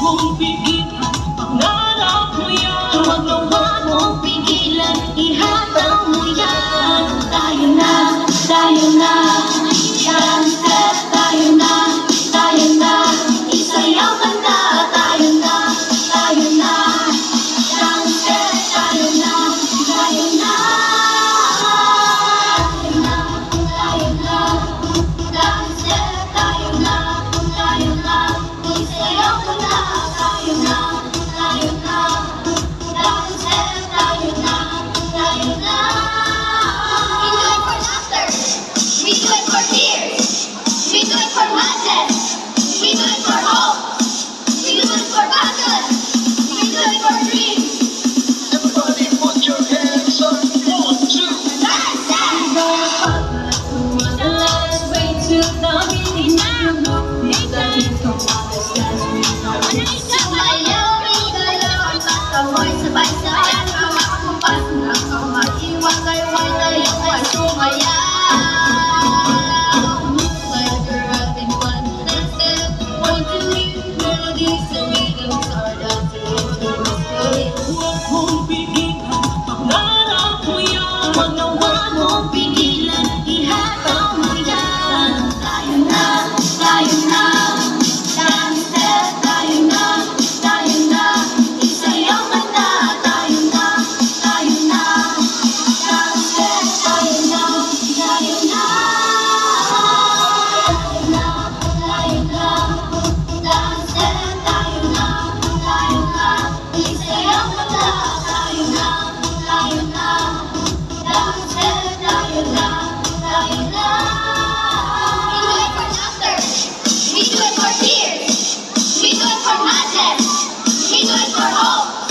mong pigilan, pangarap mo yan. Huwag mong pigilan, ihataw mo yan. Tayo na, tayo na, sunset, tayo na, tayo na. Isayaw ka na, tayo na, tayo na. Sunset, tayo na, tayo na. Tayo na, sunset, tayo na, tayo na. Isayaw ka na, tayo na, tayo na. Sunset, tayo na, tayo na. We do it for laughter, we do it for tears, we do it for madness, we do it for hope, we do it for passion, we do it for dreams. Everybody put your hands up, 1, 2. That's that. The last way to the beginning of the book. Sumayaw, igalaw ang katawan, sabay-sabay at makakumpas na kamaiwan kayo ay tayo ay sumayaw. Like you're having fun, that's it. Want to leave melodies and rhythms are dancing into the sky. Huwag mong pigilan, pangarap mo yan. Huwag mong pigilan, ihataw mo yan. Tayo na, tayo na. Sunset, tayo na, tayo na. Isayaw ka na, tayo na, tayo na. Sunset, tayo na, tayo na. Tayo na, tayo na. Sunset, tayo na, tayo na. Isayaw ka na, tayo na, tayo na. Sunset, tayo na, tayo na. We do it for laughter, we do it for tears, we do it for madness, we do it for hope.